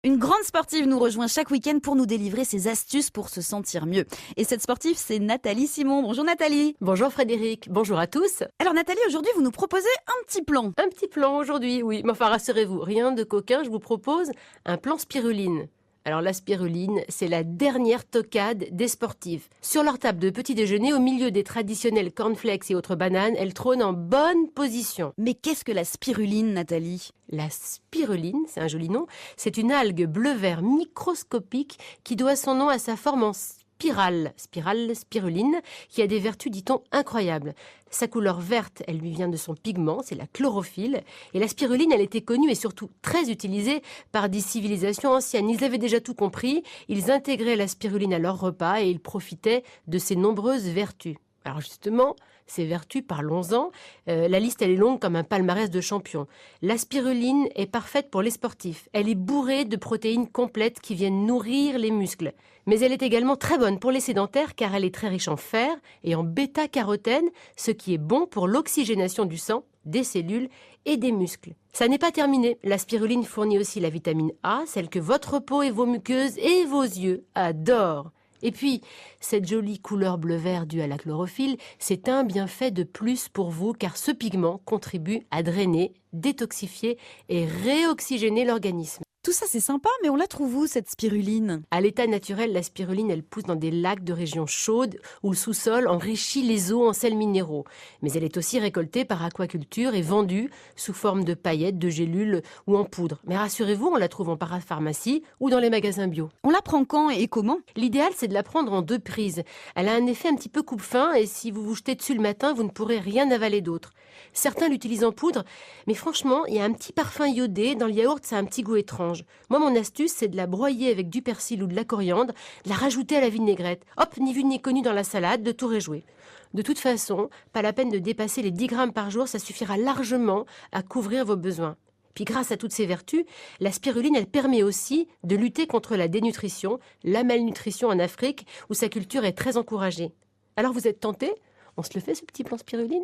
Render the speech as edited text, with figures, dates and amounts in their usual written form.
Une grande sportive nous rejoint chaque week-end pour nous délivrer ses astuces pour se sentir mieux. Et cette sportive, c'est Nathalie Simon. Bonjour Nathalie. Bonjour Frédéric, bonjour à tous. Alors Nathalie, aujourd'hui vous nous proposez un petit plan. Un petit plan aujourd'hui, oui. Mais enfin, rassurez-vous, rien de coquin, je vous propose un plan spiruline. Alors la spiruline, c'est la dernière toquade des sportifs. Sur leur table de petit déjeuner, au milieu des traditionnels cornflakes et autres bananes, elle trône en bonne position. Mais qu'est-ce que la spiruline, Nathalie? La spiruline, c'est un joli nom, c'est une algue bleu-vert microscopique qui doit son nom à sa forme en spiruline, qui a des vertus, dit-on, incroyables. Sa couleur verte, elle lui vient de son pigment, c'est la chlorophylle. Et la spiruline, elle était connue et surtout très utilisée par des civilisations anciennes. Ils avaient déjà tout compris, ils intégraient la spiruline à leur repas et ils profitaient de ses nombreuses vertus. Alors justement, ces vertus, parlons-en. La liste, elle est longue comme un palmarès de champions. La spiruline est parfaite pour les sportifs. Elle est bourrée de protéines complètes qui viennent nourrir les muscles. Mais elle est également très bonne pour les sédentaires car elle est très riche en fer et en bêta-carotène, ce qui est bon pour l'oxygénation du sang, des cellules et des muscles. Ça n'est pas terminé. La spiruline fournit aussi la vitamine A, celle que votre peau et vos muqueuses et vos yeux adorent. Et puis, cette jolie couleur bleu-vert due à la chlorophylle, c'est un bienfait de plus pour vous car ce pigment contribue à drainer, détoxifier et réoxygéner l'organisme. Tout ça c'est sympa, mais on la trouve où cette spiruline? À l'état naturel, la spiruline, elle pousse dans des lacs de régions chaudes où le sous-sol enrichit les eaux en sels minéraux. Mais elle est aussi récoltée par aquaculture et vendue sous forme de paillettes, de gélules ou en poudre. Mais rassurez-vous, on la trouve en parapharmacie ou dans les magasins bio. On la prend quand et comment? L'idéal, c'est de la prendre en 2 prises. Elle a un effet un petit peu coupe-faim et si vous vous jetez dessus le matin, vous ne pourrez rien avaler d'autre. Certains l'utilisent en poudre, mais franchement, il y a un petit parfum iodé. Dans le yaourt, ça a un petit goût étrange. Moi, mon astuce, c'est de la broyer avec du persil ou de la coriandre, de la rajouter à la vinaigrette. Hop, ni vu ni connu dans la salade, de tout réjouir. De toute façon, pas la peine de dépasser les 10 grammes par jour, ça suffira largement à couvrir vos besoins. Puis grâce à toutes ces vertus, la spiruline, elle permet aussi de lutter contre la dénutrition, la malnutrition en Afrique, où sa culture est très encouragée. Alors vous êtes tentés? On se le fait ce petit plan spiruline?